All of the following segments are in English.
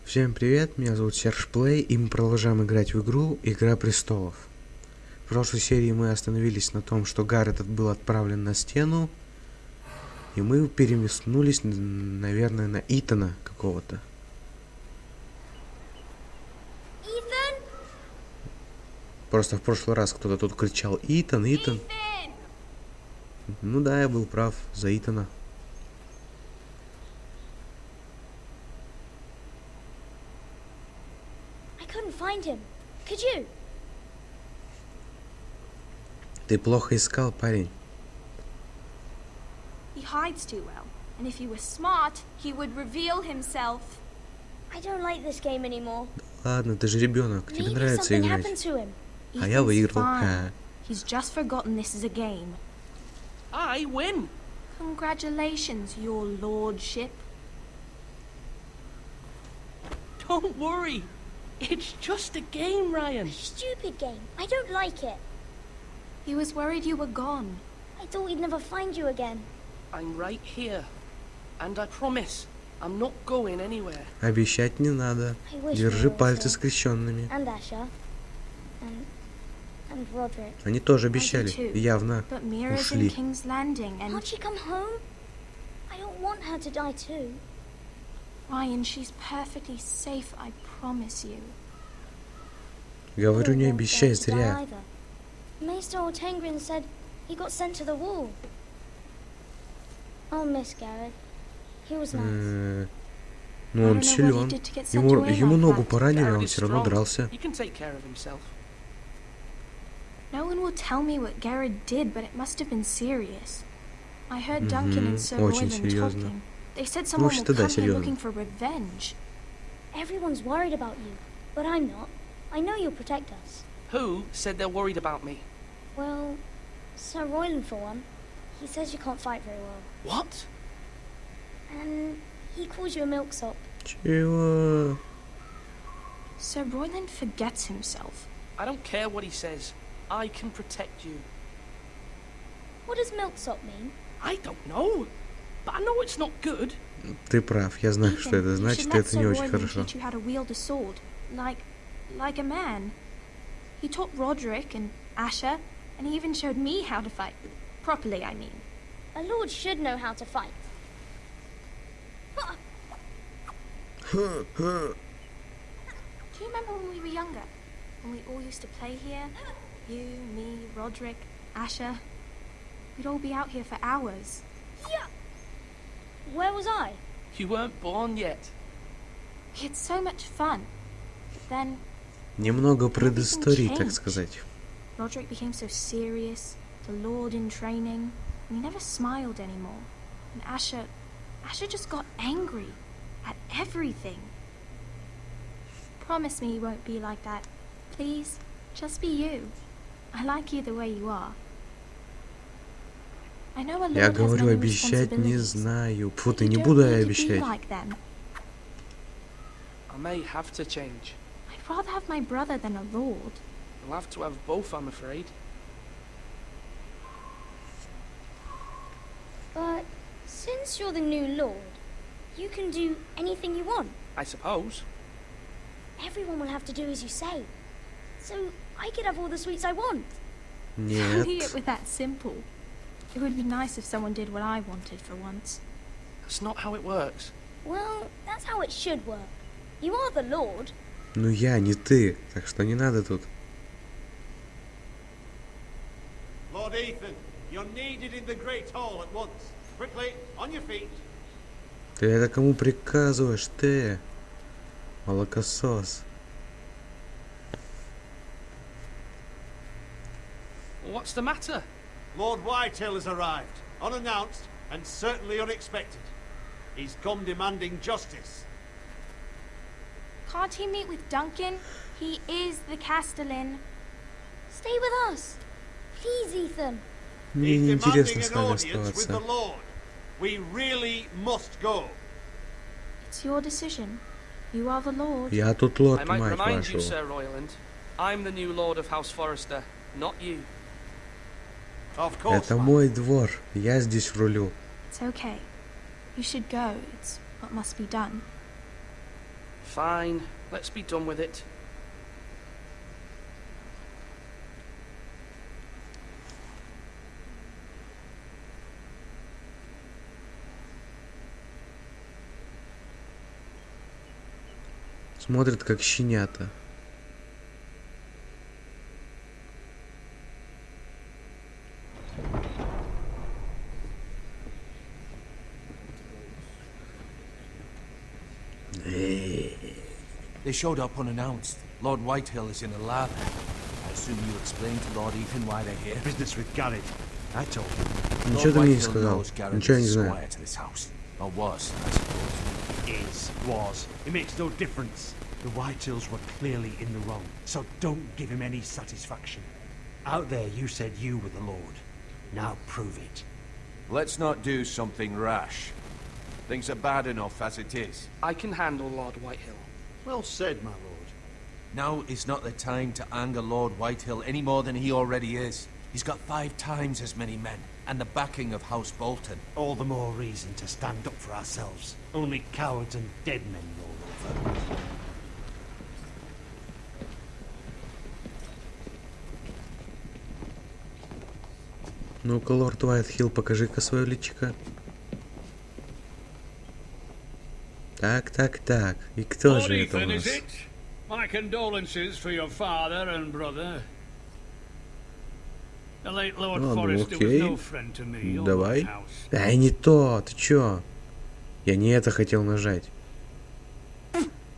Всем привет, меня зовут Серж Плей, и мы продолжаем играть в игру Игра Престолов. В прошлой серии мы остановились на том, что Гаррет был отправлен на стену, и мы переместнулись, наверное, на Итана какого-то. Ethan? Просто в прошлый раз кто-то тут кричал «Итан, Итан!». Ethan! Ну да, я был прав, за Итана. I couldn't find him. Could you? Ты плохо искал, парень. He hides too well, and if he were smart, he would reveal himself. I don't like this game anymore. Ладно, ты же ребенок, тебе Maybe нравится something играть. happened to him. А я Ethan's выиграл. fine. He's just forgotten this is a game. I win. Congratulations, your lordship. Don't worry. It's just a game, Ryan. Stupid game. I don't like it. He was worried you were gone. I thought we'd never find you again. I'm right here. And I promise, I'm not going anywhere. Обещать не надо. I wish Держи we were пальцы here. скрещенными. And Asher. And Roderick. Они тоже I do обещали, too. и явно But Mira's ушли. in King's Landing, and Can't she come home? I don't want her to die too. Ryan, she's perfectly safe, I promise you. Говорю, I не don't want обещай Garrett to die зря. either. Maester Ortengrin said he got sent to the wall. I'll miss Garrett. He was nice. Ну I он don't know what he силен. did to get sent away Ему like ногу that. поранили, а Garrett он is все равно strong. дрался. He can take care of himself. No one will tell me what Garrett did, but it must have been serious. I heard Duncan and Sir очень Royland серьезно. talking. They said someone will вообще-то да, come here серьезно. looking for revenge. Everyone's worried about you, but I'm not. I know you'll protect us. Who said they're worried about me? Well, Sir Royland for one. He says you can't fight very well. What? And he calls you a milksop. Чего? Sir Royland forgets himself. I don't care what he says. I can protect you. What does milksop mean? I don't know. But I know it's not good. Ты прав, я знаю, Ethan, что это you значит, should и let это не Sir очень Royland хорошо. teach you how to wield a sword, like a man. He taught Roderick and Asher, and he even showed me how to fight properly. I mean, A lord should know how to fight. do you remember when we were younger, when we all used to play here? You, me, Roderick, Asher. We'd all be out here for hours. Where was I? You weren't born yet. We had so much fun. But then Немного предыстории, так changed. сказать. Roderick became so serious, the Lord in training, and he never smiled anymore. And Asher just got angry at everything. Promise me you won't be like that. Please, just be you. I like you the way you are. I know a Lord Я has говорю, many обещать не responsibilities, знаю. Фу, but ты you не don't буду need to be обещать. like them. I may have to change. I'd rather have my brother than a Lord. I'll have to have both, I'm afraid. But since you're the new lord, you can do anything you want. I suppose. Everyone will have to do as you say. So I could have all the sweets I want. Only it Нет. were that simple. It would be nice if someone did what I wanted for once. That's not how it works. Well, that's how it should work. You are the lord. Ну я, не ты, так что не надо тут. Lord Ethan, you're needed in the Great Hall at once. Quickly, on your feet. Ты это кому приказываешь, ты? Молокосос. What's the matter? Lord Whitetail has arrived, unannounced and certainly unexpected. He's come demanding justice. Can't he meet with Duncan? He is the Castellan. Stay with us. Please, Ethan. Мне He's не интересно demanding с an вами audience with the оставаться. Lord. We really must go. It's your decision. You are the Lord. Я тут I лорд, might мать remind you, вашу. Sir Royland. I'm the new Lord of House Forrester, not you. Of course. Это ma'am. мой двор, я здесь рулю. It's okay. You should go. It's what must be done. Fine, let's be done with it. Смотрят как щенята. They showed up unannounced. Lord Whitehill is in a lab. I assume you explained to Lord Ethan why they're here. Business with Garrett. I told him. Ничего Lord ты мне не Whitehill сказал. knows Garrett Ничего я не is a знаю. squire to this house. Or was, I suppose. Was. It makes no difference. The Whitehills were clearly in the wrong, so don't give him any satisfaction. Out there you said you were the Lord. Now prove it. Let's not do something rash. Things are bad enough as it is. I can handle Lord Whitehill. Well said, my lord. Now is not the time to anger Lord Whitehill any more than he already is. He's got 5 times as many men, and the backing of House Bolton. All the more reason to stand up for ourselves. Only cowards and dead men roll over. Ну-ка, лорд Уайтхилл, покажи-ка свое личико. Так. И кто Lord же это у Ethan, нас? is it? My condolences for your father and brother. The late Lord Ну Forrester was окей. no friend to me or my Давай. house. Ай, не то, ты чё? Я не это хотел нажать.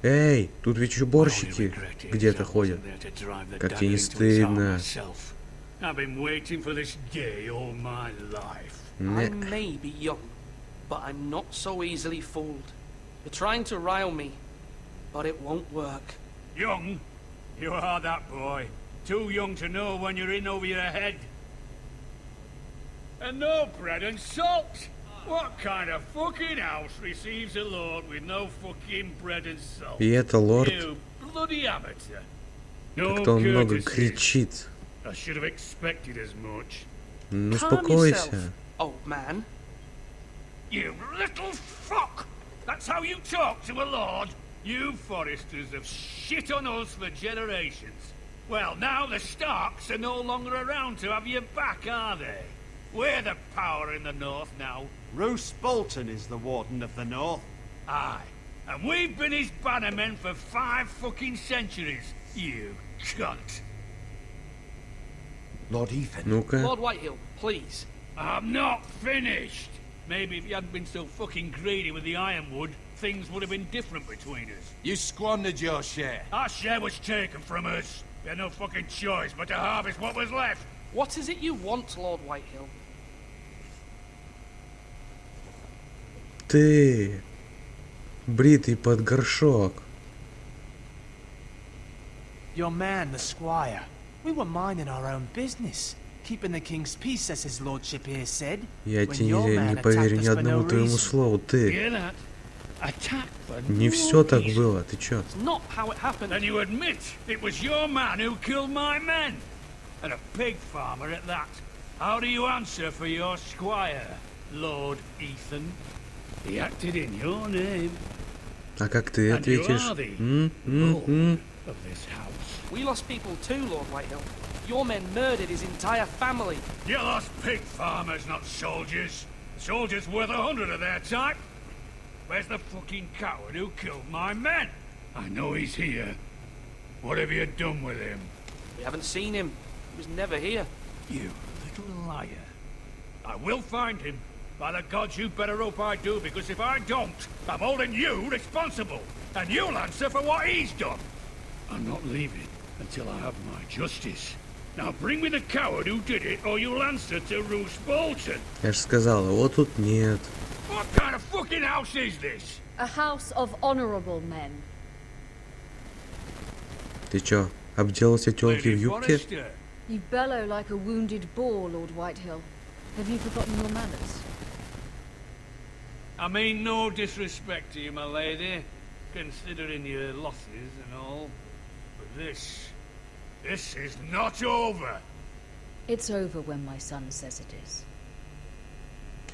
Эй, тут ведь еще My only борщики regret is где-то I wasn't ходят. there to drive the Как тебе не dagger into his heart стыдно? myself. I've been waiting for this day all my life. I Не. may be young, but I'm not so easily fooled. You're trying to rile me, but it won't work. Young? You are that boy. Too young to know when you're in over your head. And no bread and salt! What kind of fucking house receives a lord with no fucking bread and salt? И это лорд. You bloody amateur. No Как-то он много courtesy. кричит. I should have expected as much. Ну, Calm успокойся. yourself, old man. You little fuck! That's how you talk to a lord? You Foresters have shit on us for generations. Well, now the Starks are no longer around to have your back, are they? We're the power in the north now. Roose Bolton is the Warden of the North. Aye. And we've been his bannermen for 5 fucking centuries. You cunt. Lord Ethan. Ну-ка. Lord Whitehill, please. I'm not finished. Maybe if you hadn't been so fucking greedy with the ironwood, things would have been different between us. You squandered your share. Our share was taken from us. We had no fucking choice but to harvest what was left. What is it you want, Lord Whitehill? Ты бритый под горшок. Your man, the squire. We were minding our own business. Keeping the king's peace, as his lordship here said. Я When тебе your man не поверю attacked ни us for одному no твоему reason. слову. Ты. Hear that? Attack for Не no все так reason. было. Ты чё? It's not how it happened. Then you admit it was your man who killed my men. And a pig farmer at that. How do you answer for your squire, Lord Ethan? He acted in your name. А как ты And you ответишь? are the М? lord of this house. We lost people too, Lord Whitehill. Your men murdered his entire family. You lost pig farmers, not soldiers. Soldiers worth 100 of their type. Where's the fucking coward who killed my men? I know he's here. What have you done with him? We haven't seen him. He was never here. You little liar. I will find him. By the gods, you better hope I do, because if I don't, I'm holding you responsible. And you'll answer for what he's done. I'm not leaving until I have my justice. Now bring me the coward who did it, or you'll answer to Roose Bolton. Я же сказал, его тут нет. What kind of fucking house is this? A house of honorable men. Ты чё, обделался тёлки в Lady юбке? Forrester. You bellow like a wounded boar, Lord Whitehill. Have you forgotten your manners? I mean no disrespect to you, my lady, considering your losses and all. But this is not over. It's over when my son says it is.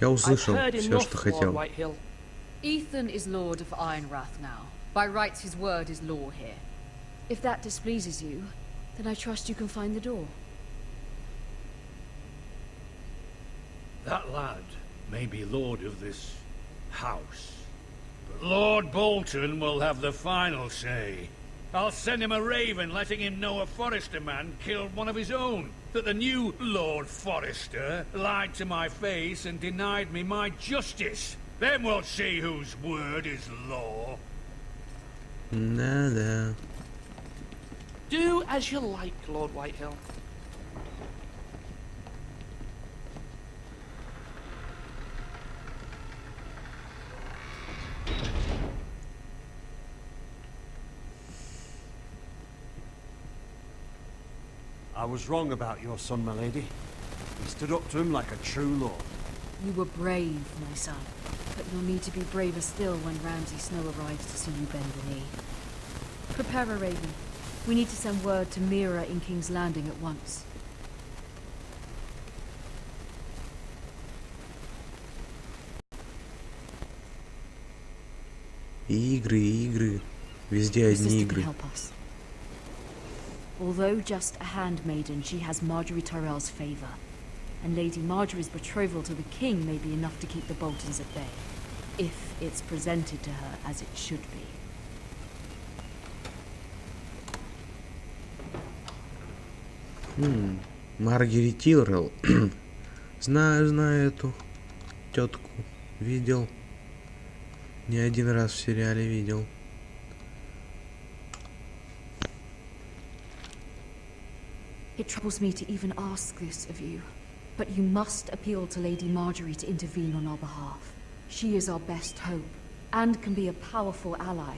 Я I've услышал heard все, enough, что Lord хотел. Whitehill. Ethan is Lord of Ironrath now. By rights, his word is law here. If that displeases you, then I trust you can find the door. That lad may be lord of this house, but Lord Bolton will have the final say. I'll send him a raven letting him know a Forrester man killed one of his own. That the new Lord Forrester lied to my face and denied me my justice. Then we'll see whose word is law. Да-да. Do as you like, Lord Whitehill. I was wrong about your son, my lady. He stood up to him like a true lord. You were brave, my son. But you'll need to be braver still when Ramsay Snow arrives to see you bend the knee. Prepare a raven. We need to send word to Mira in King's Landing at once. Игры, игры. Везде Your одни sister can игры. help us. Although just a handmaiden, she has Marjorie Tyrell's favor. And Lady Marjorie's betrothal to the king may be enough to keep the Boltons at bay. If it's presented to her as it should be. Маргери Тиррелл. Знаю эту тетку. Видел. Не один раз в сериале видел. It troubles me to even ask this of you, but you must appeal to Lady Marjorie to intervene on our behalf. She is our best hope, and can be a powerful ally,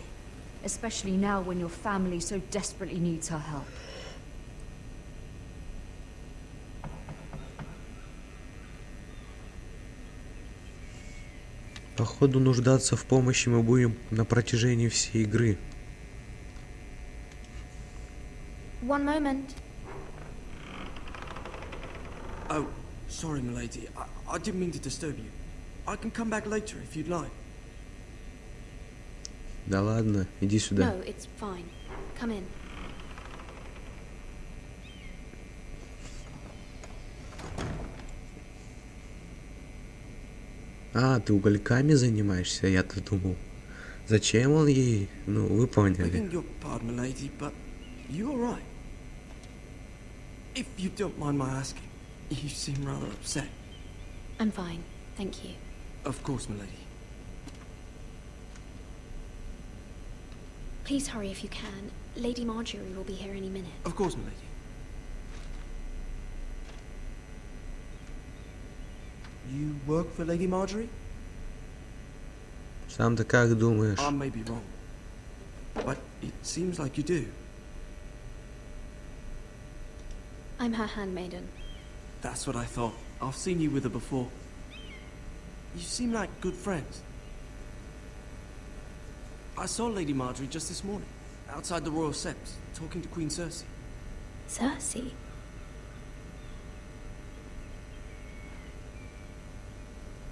especially now when your family so desperately needs her help. Походу, нуждаться в помощи мы будем на протяжении всей игры. One moment. Oh, sorry, milady. I didn't mean to disturb you. I can come back later if you'd like. Да ладно, иди сюда. No, it's fine. Come in. А, ты угольками занимаешься? Я-то думал. Зачем он ей? Ну, вы поняли. Begging your pardon, milady, but you all right? If you don't mind my asking, you seem rather upset. I'm fine, thank you. Of course, milady. Please hurry if you can. Lady Marjorie will be here any minute. Of course, milady. You work for Lady Marjorie? Сам-то как думаешь? I may be wrong, but it seems like you do. I'm her handmaiden. That's what I thought. I've seen you with her before. You seem like good friends. I saw Lady Marjorie just this morning, outside the Royal Seps, talking to Queen Cersei. Cersei?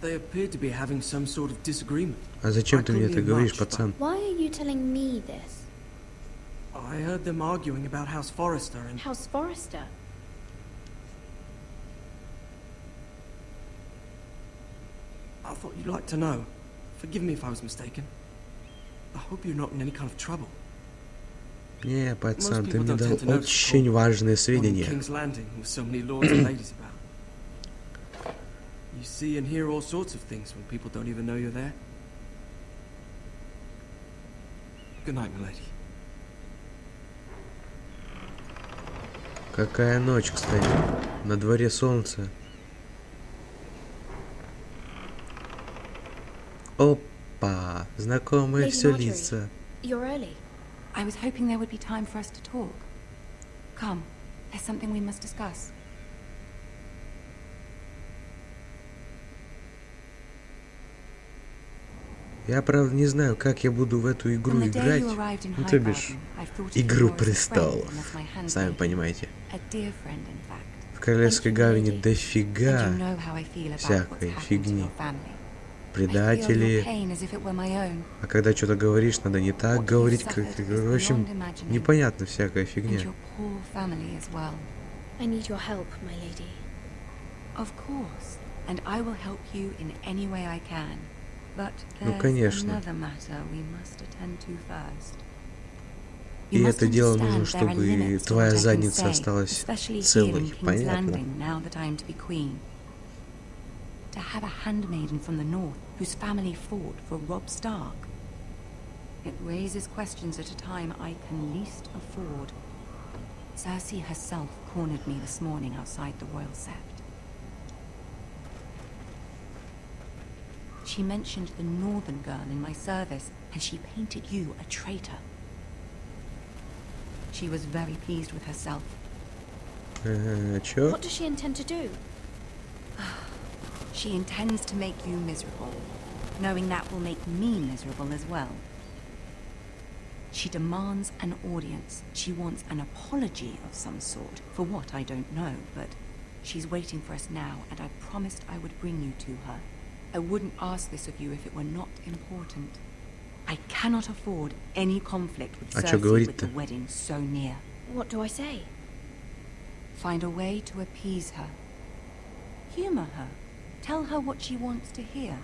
They appeared to be having some sort of disagreement. А зачем I ты мне couldn't это hear говоришь, much, пацан? Why are you telling me this? I heard them arguing about House Forrester and... House Forrester? I thought you'd like to know. Forgive me if I was mistaken. I hope you're not in any kind of trouble. Не, Most пацан, ты people мне don't дал tend to notice очень важные on сведения. King's Landing with so many lords and ladies about. You see and hear all sorts of things when people don't even know you're there. Good night, milady. Какая ночь, кстати. На дворе солнце. Опа, знакомые Lady все Marjorie. лица. You're early. I was hoping there would be time for us to talk. Come, there's something we must discuss. Я, правда, не знаю, как я буду в эту игру From the day играть. you arrived in Ну, High то бишь, Garden, I've thought of Игру you more as a friend престолов. than as my handmaiden. Сами понимаете. A dear friend, in fact. В Королевской Thank you, гавани lady. And дофига you know how I feel about what's всякой happened to фигни. your family. предатели. pain as if it were my own. А когда что-то говоришь, надо не так говорить, как ты говоришь. В общем, непонятно всякая And фигня. your poor family as well. I need your help, my lady. Of course, and I will help you in any way I can. But Ну, there's конечно. another matter we must attend to first. И You must это дело нужно, understand there are чтобы limits to твоя what I can задница say, осталась especially here in целой. King's Понятно? Landing, now that I am to be queen. To have a handmaiden from the north whose family fought for Robb Stark. It raises questions at a time I can least afford. Cersei herself cornered me this morning outside the Royal Sept. She mentioned the northern girl in my service, and she painted you a traitor. She was very pleased with herself. Чё? What does she intend to do? She intends to make you miserable, knowing that will make me miserable as well. She demands an audience. She wants an apology of some sort. For what, I don't know, but she's waiting for us now, and I promised I would bring you to her. I wouldn't ask this of you if it were not important. I cannot afford any conflict with Cersei with the wedding so near. What do I say? Find a way to appease her. Humor her. Tell her what she wants to hear.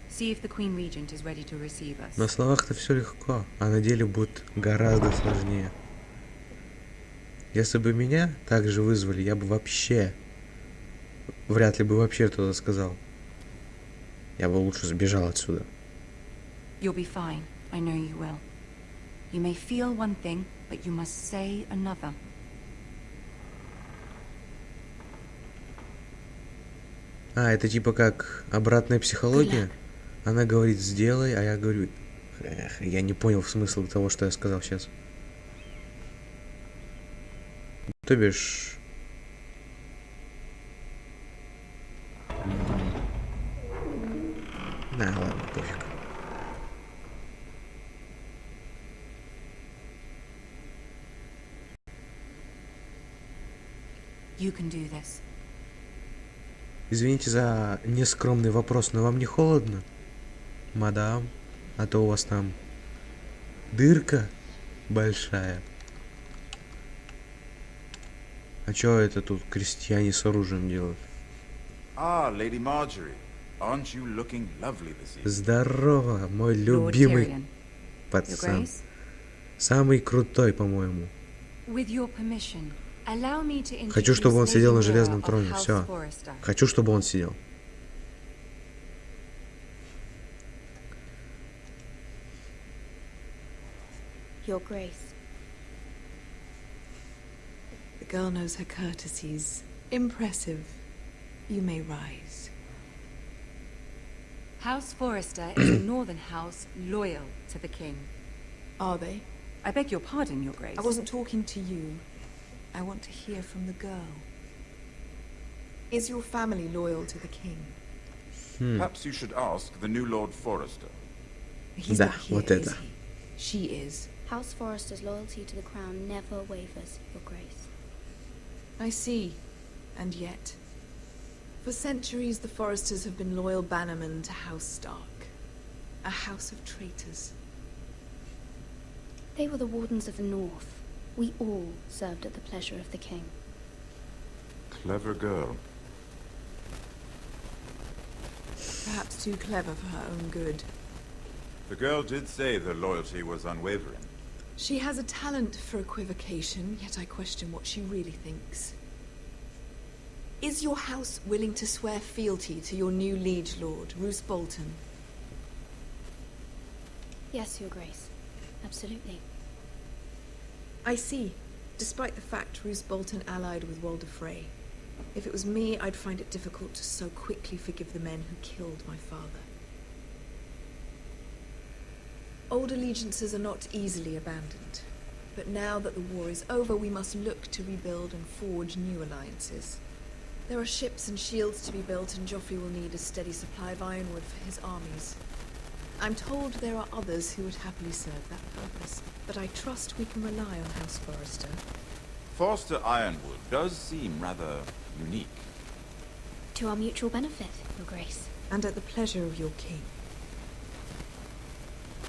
See if the Queen Regent is ready to receive us. На словах-то все легко, а на деле будет гораздо сложнее. Если бы меня также вызвали, я бы вообще... Вряд ли бы вообще туда сказал. Я бы лучше сбежал отсюда. You'll be fine. I know you will. You may feel one thing, but you must say another. А, это типа как обратная психология? Она говорит «сделай», а я говорю... Эх, я не понял смысл того, что я сказал сейчас. То бишь... На, ладно, пофиг. You can do this. Извините за нескромный вопрос, но вам не холодно, мадам? А то у вас там дырка большая. А чё это тут крестьяне с оружием делают? Ah, Lady Marjorie. Aren't you looking lovely this evening? Здорово, мой любимый пацан. Самый крутой, по-моему. With your permission, allow me to introduce Хочу, чтобы он сидел на Lady железном Laura троне. of House Все. Forrester. Хочу, чтобы он сидел. Your Grace. The girl knows her courtesies. Impressive. You may rise. House Forrester is a northern house loyal to the king. Are they? I beg your pardon, Your Grace. I wasn't talking to you. I want to hear from the girl. Is your family loyal to the king? Perhaps you should ask the new Lord Forrester. He's Да, not here, вот is это. he? She is. House Forrester's loyalty to the crown never wavers, Your Grace. I see. And yet... For centuries, the Forresters have been loyal bannermen to House Stark. A house of traitors. They were the wardens of the North. We all served at the pleasure of the king. Clever girl. Perhaps too clever for her own good. The girl did say their loyalty was unwavering. She has a talent for equivocation, yet I question what she really thinks. Is your house willing to swear fealty to your new liege lord, Roose Bolton? Yes, Your Grace. Absolutely. I see. Despite the fact Roose Bolton allied with Walder Frey. If it was me, I'd find it difficult to so quickly forgive the men who killed my father. Old allegiances are not easily abandoned. But now that the war is over, we must look to rebuild and forge new alliances. There are ships and shields to be built, and Joffrey will need a steady supply of ironwood for his armies. I'm told there are others who would happily serve that purpose, but I trust we can rely on House Forrester. Forster Ironwood does seem rather unique. To our mutual benefit, Your Grace. And at the pleasure of your king.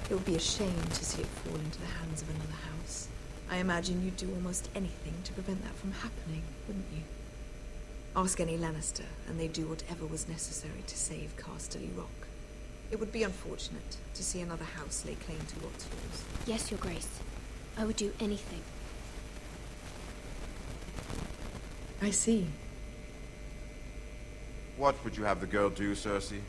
It would be a shame to see it fall into the hands of another house. I imagine you'd do almost anything to prevent that from happening, wouldn't you? Ask any Lannister, and they'd do whatever was necessary to save Casterly Rock. It would be unfortunate to see another house lay claim to what's yours. Yes, Your Grace. I would do anything. I see. What would you have the girl do, Cersei?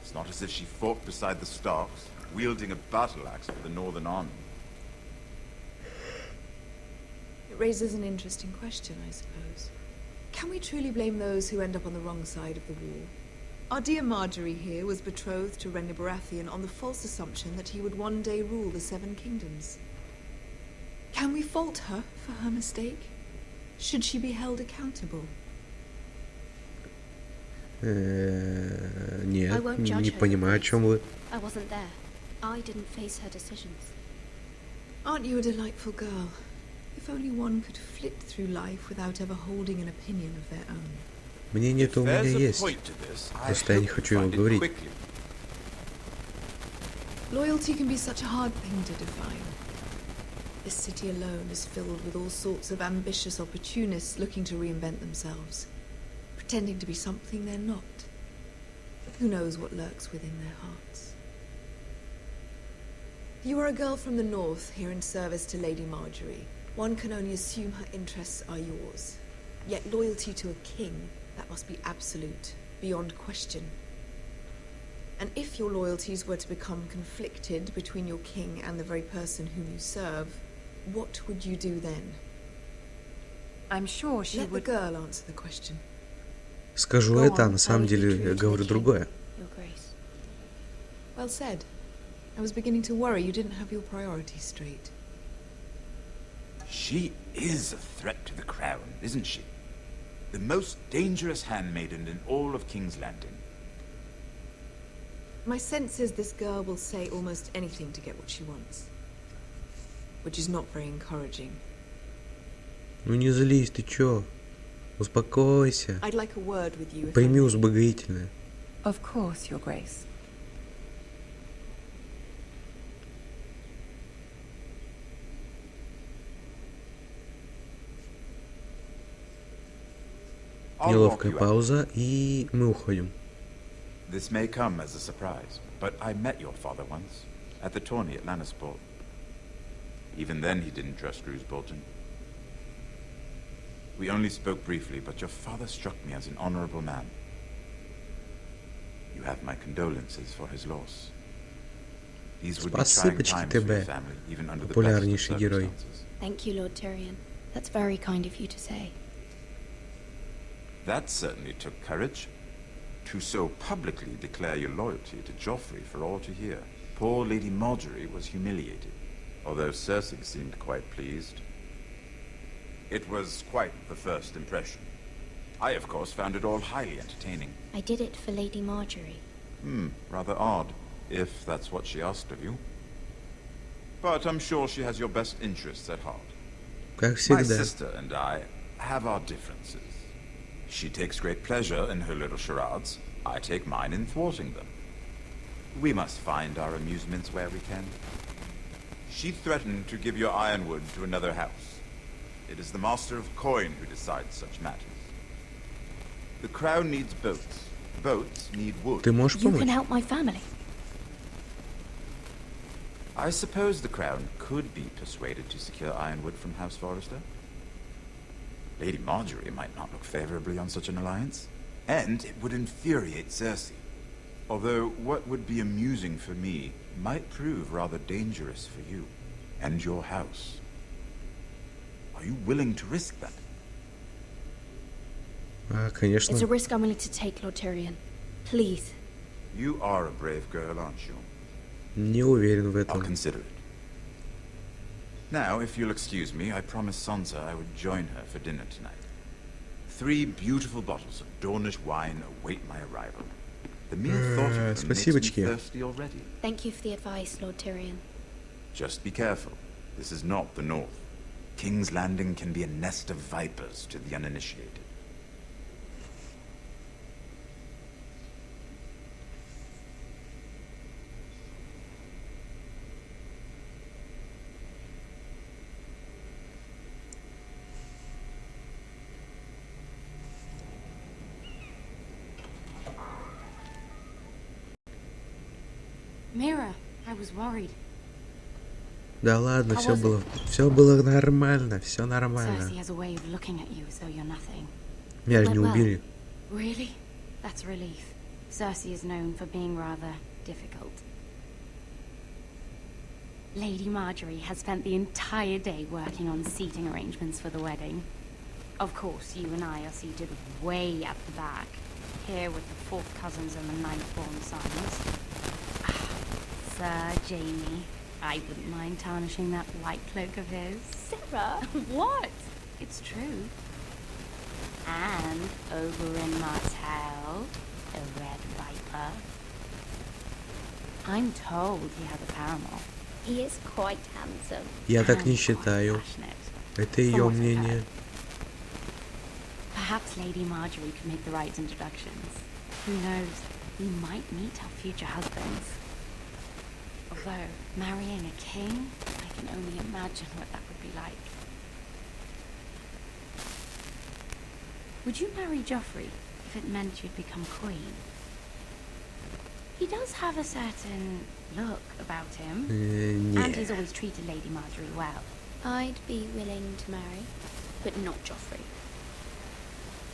It's not as if she fought beside the Starks, wielding a battle axe for the Northern Army. It raises an interesting question, I suppose. Can we truly blame those who end up on the wrong side of the war? Our dear Marjorie here was betrothed to Renly Baratheon on the false assumption that he would one day rule the Seven Kingdoms. Can we fault her for her mistake? Should she be held accountable? Нет, не понимаю, о чем вы. I wasn't there. I didn't face her decisions. Aren't you a delightful girl? If only one could flit through life without ever holding an opinion of their own. Мнение-то у меня есть. Просто я не хочу его говорить. Loyalty can be such a hard thing to define. This city alone is filled with all sorts of ambitious opportunists looking to reinvent themselves, pretending to be something they're not. Who knows what lurks within their hearts? You are a girl from the north, here in service to Lady Marjorie. One can only assume her interests are yours. Yet loyalty to a king, that must be absolute, beyond question. And if your loyalties were to become conflicted between your king and the very person whom you serve, what would you do then? I'm sure she would... Let the girl answer the question. Скажу это, а на самом деле говорю другое. Your Grace. Well said. I was beginning to worry you didn't have your priorities straight. She is a threat to the crown, isn't she? The most dangerous handmaiden in all of King's Landing. My sense is this girl will say almost anything to get what she wants. Which is not very encouraging. Ну не злись, ты чё? Успокойся. I'd like a word with you. Прими успокоительное. Of course, Your Grace. Неловкая пауза, и мы уходим. This may come as a surprise, but I met your father once, at the tourney at Lannisport. Even then he didn't trust Roose Bolton. We only spoke briefly, but your father struck me as an honorable man. You have my condolences for his loss. These would be trying times for your family, even under the best of circumstances. Thank you, Lord Tyrion. That's very kind of you to say. That certainly took courage. To so publicly declare your loyalty to Joffrey for all to hear. Poor Lady Marjorie was humiliated, although Cersei seemed quite pleased. It was quite the first impression. I, of course, found it all highly entertaining. I did it for Lady Marjorie. Rather odd, if that's what she asked of you. But I'm sure she has your best interests at heart. Как всегда. My sister and I have our differences. She takes great pleasure in her little charades. I take mine in thwarting them. We must find our amusements where we can. She threatened to give your ironwood to another house. It is the Master of Coin who decides such matters. The crown needs boats. Boats need wood. Ты можешь помочь? You can help my family. I suppose the crown could be persuaded to secure ironwood from House Forrester. Lady Marjorie might not look favorably on such an alliance, and it would infuriate Cersei. Although what would be amusing for me might prove rather dangerous for you and your house. Are you willing to risk that? Конечно. It's a risk I'm willing to take, Lord Tyrion. Please. You are a brave girl, aren't you? Не uверен в этом. I'll consider it. Now, if you'll excuse me, I promised Sansa I would join her for dinner tonight. 3 beautiful bottles of Dornish wine await my arrival. The mere thought of them makes me thirsty already. Thank you for the advice, Lord Tyrion. Just be careful. This is not the North. King's Landing can be a nest of vipers to the uninitiated. Mira, I was worried. Да ладно, все было нормально, все нормально. Cersei has a way of looking at you as though you're nothing. Меня же не убили. Really? That's a relief. Cersei is known for being rather difficult. Lady Marjorie has spent the entire day working on seating arrangements for the wedding. Of course, you and I are seated way at the back, here with the fourth cousins and the ninth-born sons. Sir Jamie, I wouldn't mind tarnishing that white cloak of his. Sarah! What? It's true. And over in Martell, the Red Viper. I'm told he has a paramour. He is quite handsome. Я так не считаю. Это ее мнение. Perhaps Lady Marjorie could make the right introductions. Who knows? We might meet our future husbands. Although, marrying a king, I can only imagine what that would be like. Would you marry Joffrey if it meant you'd become queen? He does have a certain look about him. And he's always treated Lady Marjorie well. I'd be willing to marry, but not Joffrey.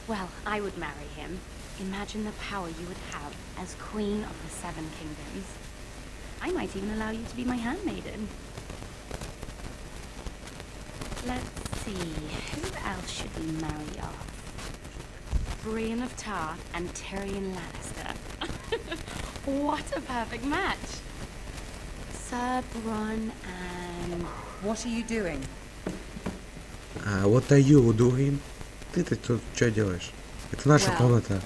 Well, I would marry him. Imagine the power you would have as Queen of the Seven Kingdoms. I might even allow you to be my handmaiden. Let's see, who else should we marry off? Brienne of Tarth and Tyrion Lannister. What a perfect match! Sir Bronn and... What are you doing? What are you doing? Ты тут что делаешь? Это наша комната.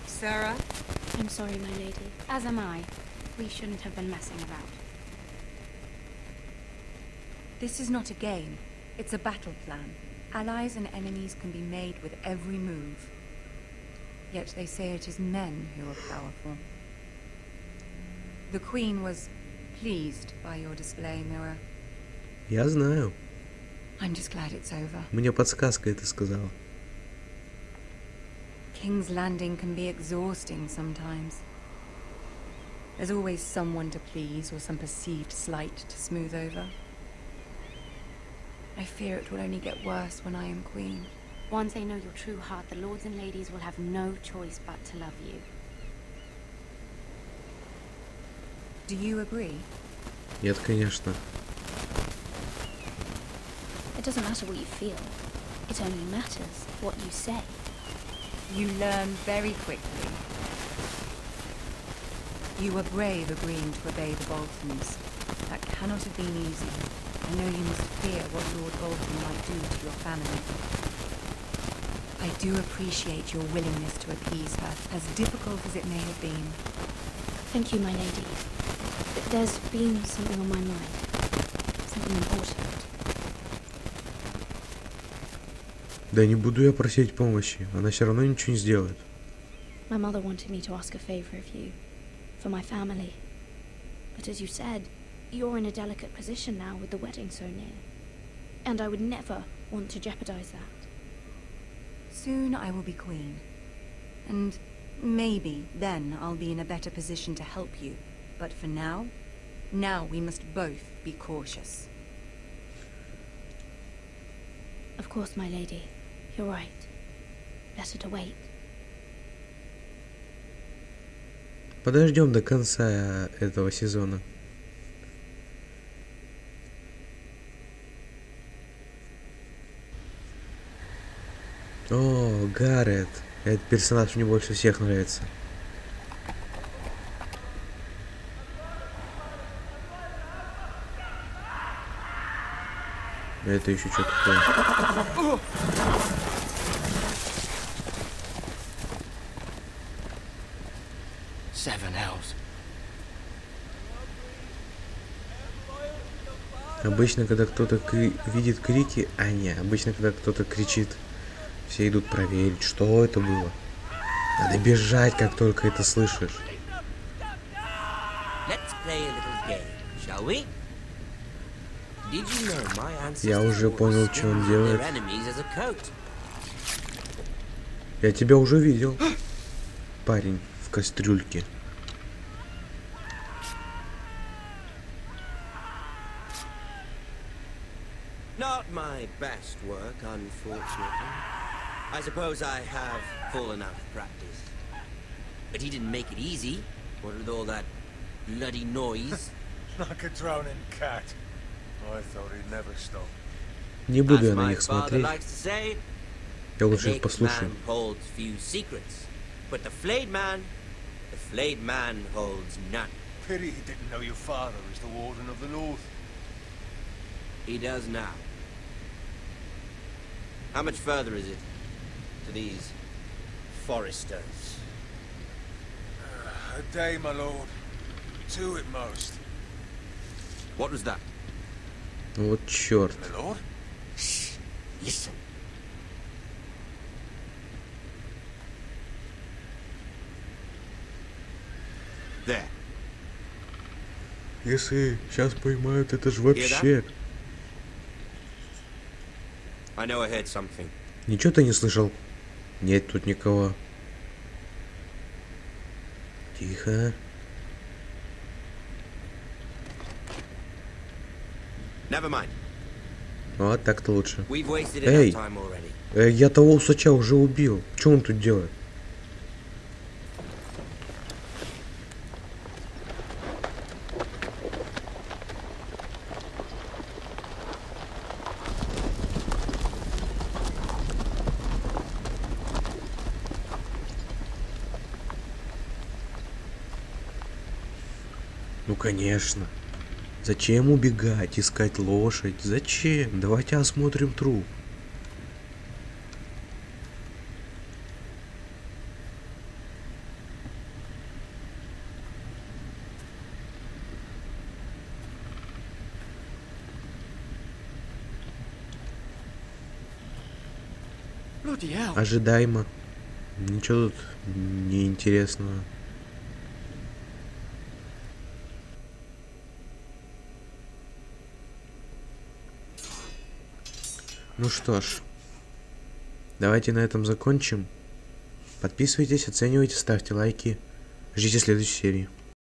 Sarah? I'm sorry, my lady. As am I. We shouldn't have been messing about. This is not a game. It's a battle plan. Allies and enemies can be made with every move. Yet they say it is men who are powerful. The Queen was pleased by your display, Mira. Я знаю. I'm just glad it's over. Мне подсказка это сказала. King's Landing can be exhausting sometimes. There's always someone to please or some perceived slight to smooth over. I fear it will only get worse when I am queen. Once they know your true heart, the lords and ladies will have no choice but to love you. Do you agree? Нет, конечно. It doesn't matter what you feel. It only matters what you say. You learn very quickly. You were brave agreeing to obey the Boltons. That cannot have been easy. I know you must fear what Lord Bolton might do to your family. I do appreciate your willingness to appease her, as difficult as it may have been. Thank you, my lady. There's been something on my mind. Something important. Да не буду я просить помощи. Она все равно ничего не сделает. My mother wanted me to ask a favor of you. For my family. But as you said, you're in a delicate position now with the wedding so near. And I would never want to jeopardize that. Soon I will be queen. And maybe then I'll be in a better position to help you. But for now we must both be cautious. Of course, my lady. You're right. Better to wait. Подождем до конца этого сезона. О, Гаррет. Этот персонаж мне больше всех нравится. Это еще что такое? Seven hells. Обычно, когда кто-то видит крики, обычно, когда кто-то кричит, все идут проверить, что это было. Надо бежать, как только это слышишь. Я уже понял, что он делает. Я тебя уже видел, парень в кастрюльке. Not my best work, unfortunately. I suppose I have fallen out of practice. But he didn't make it easy, what with all that bloody noise. Like a drowning cat. I thought he'd never stop. Не буду As я на my них father смотреть. likes to say, Я the лучше их naked послушаю. man holds few secrets, but the flayed man holds none. Pity he didn't know your father is the Warden of the North. He does now. How much further is it to these foresters? A day, my lord. 2 at most. What was that? Вот черт. My lord? Shh. Listen. There. Если сейчас поймают, это ж вообще... I know I heard something. Ничего ты не слышал? Нет тут никого. Тихо. Never mind. Вот так-то лучше. We've wasted Эй, enough time already. я того усача уже убил. Что он тут делает? Ну конечно. Зачем убегать, искать лошадь? Зачем? Давайте осмотрим труп. Ожидаемо. Ничего тут неинтересного. Ну что ж, давайте на этом закончим. Подписывайтесь, оценивайте, ставьте лайки. Ждите следующей серии.